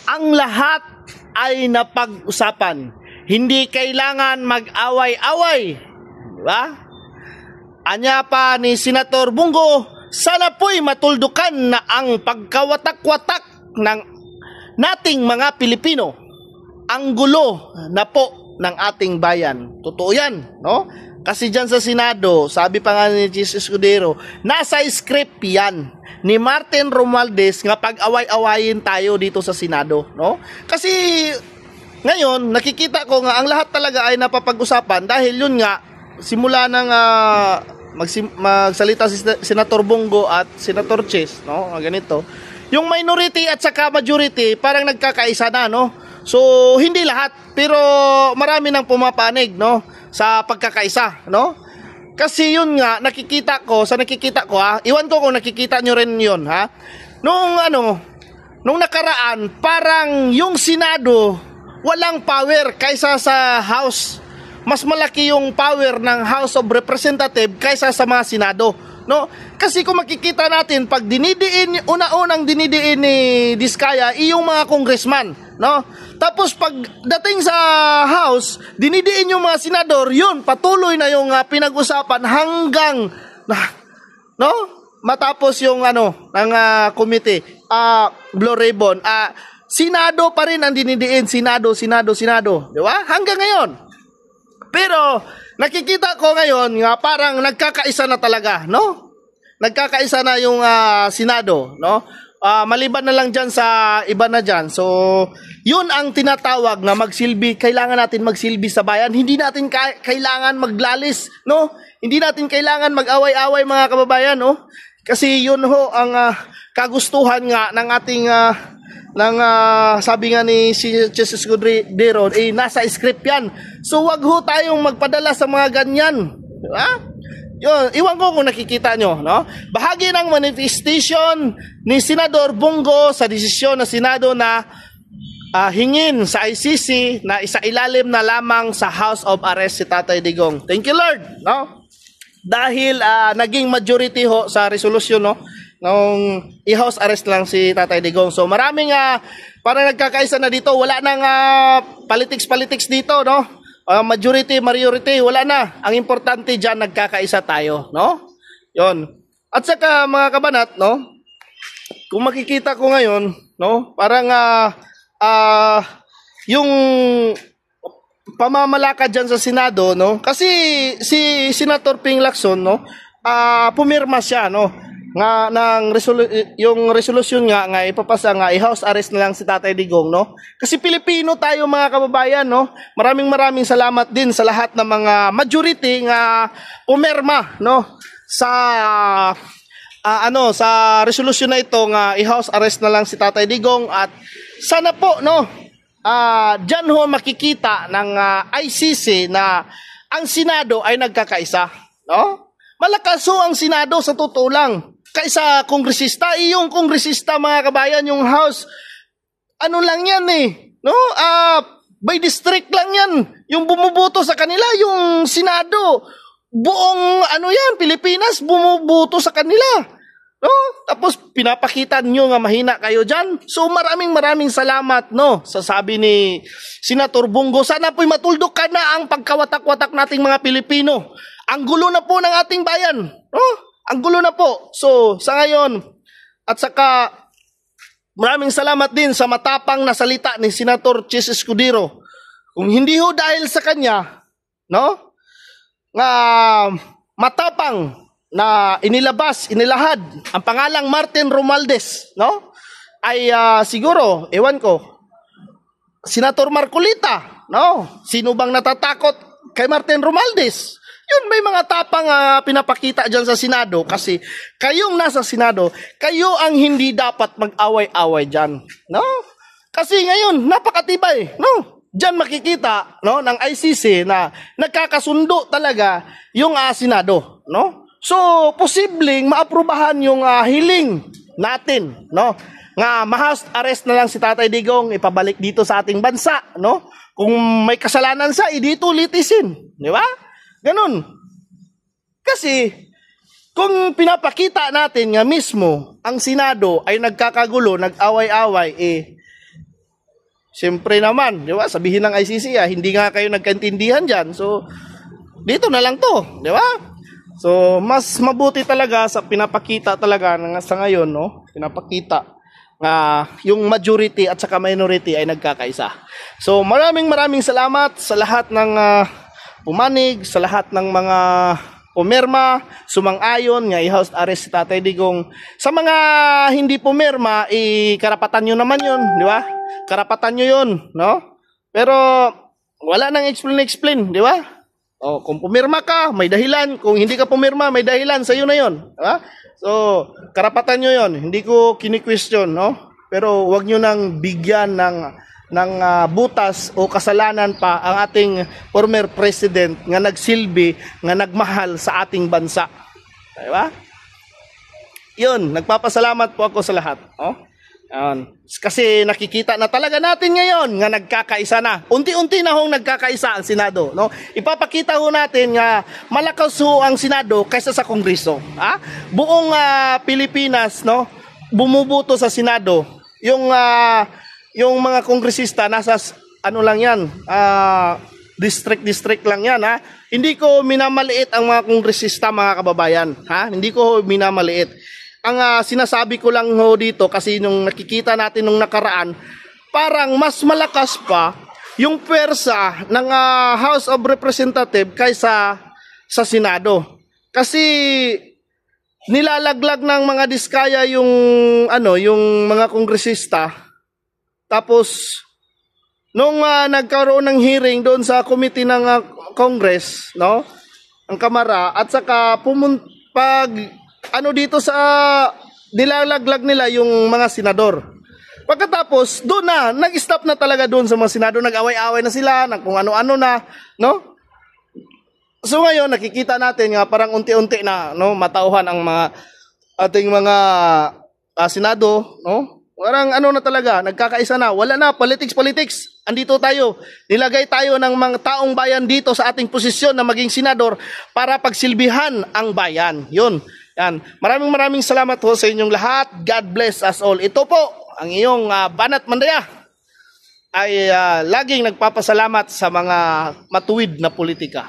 ang lahat ay napag-usapan. Hindi kailangan mag-away-away. Diba? Anya pa ni Senator Bungo, sana po'y matuldukan na ang pagkawatak-watak ng nating mga Pilipino. Ang gulo na po ng ating bayan. Totoo yan, no? Kasi dyan sa Senado, sabi pa nga ni Jesus Escudero, nasa script yan ni Martin Romualdez nga pag-away-awayin tayo dito sa Senado, no? Kasi ngayon, nakikita ko nga ang lahat talaga ay napapag-usapan dahil yun nga, simula ng magsalita si Senator Bongo at Senator Chis, no? Ganito. Yung minority at saka majority parang nagkakaisa na, no? So, hindi lahat, pero marami nang pumapanig, no? Sa pagkakaisa, no? Kasi yun nga, nakikita ko iwan ko kung nakikita nyo rin yun, ha? Nung nakaraan, parang yung Senado, walang power kaysa sa House. Mas malaki yung power ng House of Representatives kaysa sa mga Senado, no? Kasi kung makikita natin, pag unang dinidiin ni Diskaya, yung mga congressman, no? Tapos pag dating sa House, dinidiin yung mga senador, yun, patuloy na yung pinag-usapan hanggang, no? Matapos yung ng committee, Blue Ribbon, Senado pa rin ang dinidiin, Senado. Di ba? Hanggang ngayon. Pero, nakikita ko ngayon nga parang nagkakaisa na talaga, no? Nagkakaisa na yung Senado, no? Maliban na lang dyan sa iba na dyan. So, yun ang tinatawag na magsilbi. Kailangan natin magsilbi sa bayan. Hindi natin kailangan maglalis, no? Hindi natin kailangan mag-away-away, mga kababayan, no? Kasi yun ho ang kagustuhan nga ng ating sabi nga ni Jesus Escudero, nasa script yan. So, wag ho tayong magpadala sa mga ganyan. Diba? Yun, iwan ko kung nakikita nyo, no? Bahagi ng manifestation ni Senador Bongo sa desisyon ng Senado na hingin sa ICC na isailalim na lamang sa House of Arrest si Tatay Digong. Thank you, Lord, no? Dahil naging majority ho sa resolution, no? Nung i-house arrest lang si Tatay Digong. So maraming parang nagkakaisa na dito. Wala nang politics dito, no? Majority, wala na. Ang importante dyan, nagkakaisa tayo, no? Yon. At saka mga kabanat, no? Kung makikita ko ngayon, no? Parang yung pamamalakad dyan sa Senado, no? Kasi si Senator Ping Lacson, no? Pumirma siya, no? Yung resolution nga ipapasa nga i-house arrest na lang si Tatay Digong, no? Kasi Pilipino tayo, mga kababayan, no? Maraming salamat din sa lahat ng mga majority nga pumirma, no? Sa resolution na ito nga i-house arrest na lang si Tatay Digong. At sana po, no? Diyan ho makikita ng ICC na ang Senado ay nagkakaisa, no? Malakas ho ang Senado sa totoo lang. Kaysa kongresista, yung kongresista, mga kabayan, yung House, lang yan no? By district lang yan. Yung bumuboto sa kanila, yung Senado, buong, Pilipinas, bumuboto sa kanila. No? Tapos, pinapakita nyo nga mahina kayo dyan. So, maraming salamat, no? Sa sabi ni Senator Bongo, sana po'y matuldok ka na ang pagkawatak-watak nating mga Pilipino. Ang gulo na po ng ating bayan, no? Ang gulo na po. So, sa ngayon, at saka, maraming salamat din sa matapang na salita ni Senator Chis Escudero. Kung hindi ho dahil sa kanya, no? Nga matapang na inilahad ang pangalang Martin Romualdez, no? Ay siguro, ewan ko, Senator Marcolita, no? Sino bang natatakot kay Martin Romualdez? Yun, may mga tapang pinapakita dyan sa Senado kasi kayong nasa Senado, kayo ang hindi dapat mag-away-away dyan, no? Kasi ngayon, napakatibay, no? Dyan makikita, no, ng ICC na nagkakasundo talaga yung Senado, no? So, posibleng maaprubahan yung hiling natin, no? Nga ma-house arrest na lang si Tatay Digong, ipabalik dito sa ating bansa, no? Kung may kasalanan siya, dito litisin, di ba? Ganun. Kasi, kung pinapakita natin nga mismo, ang Senado ay nagkakagulo, nag-away-away, Siyempre naman, di ba? Sabihin ng ICC, hindi nga kayo nagkaintindihan dyan. So, dito na lang to, di ba? So, mas mabuti talaga sa pinapakita talaga sa ngayon, no? Pinapakita na yung majority at saka minority ay nagkakaisa. So, maraming salamat sa lahat ng pumanig, sa lahat ng mga pumirma, sumang-ayon nga i-house arrest si Tatay Digong. Sa mga hindi pumirma, karapatan nyo naman yun, di ba? Karapatan nyo yun, no? Pero wala nang explain, di ba? O, kung pumirma ka, may dahilan. Kung hindi ka pumirma, may dahilan. Sa'yo na yun. Di ba? So, karapatan nyo yun. Hindi ko kini-question, no? Pero wag nyo nang bigyan ng butas o kasalanan pa ang ating former president nga nagsilbi, nga nagmahal sa ating bansa. Di ba? Yun, nagpapasalamat po ako sa lahat. Oh? Kasi nakikita na talaga natin ngayon nga nagkakaisa na. Unti-unti na hong nagkakaisa ang Senado. No? Ipapakita ho natin nga malakas ho ang Senado kaysa sa Kongreso. Buong Pilipinas, no, bumuboto sa Senado. Yung mga kongresista nasa ano lang yan, district lang yan. Hindi ko minamaliit ang mga kongresista, mga kababayan. Hindi ko minamaliit. Ang sinasabi ko lang ho dito kasi nung nakikita natin nung nakaraan, parang mas malakas pa yung pwersa ng House of Representatives kaysa sa Senado. Kasi nilalaglag ng mga diskaya yung mga kongresista. Tapos nung nagkaroon ng hearing doon sa committee ng Congress, no? Ang Kamara, at saka dito sa nilalaglag nila yung mga senador. Pagkatapos, doon nag-stop na talaga doon sa mga senador, nag-away-away na sila, kung ano-ano na, no? So ngayon, nakikita natin nga parang unti-unti na, no, matauhan ang mga ating mga senado, no? Parang na talaga, nagkakaisa na, wala na, politics. Andito tayo, nilagay tayo ng mga taong bayan dito sa ating posisyon na maging senador para pagsilbihan ang bayan. Yun. Yan. Maraming salamat po sa inyong lahat. God bless us all. Ito po, ang iyong Banat Mandaya ay laging nagpapasalamat sa mga matuwid na politika.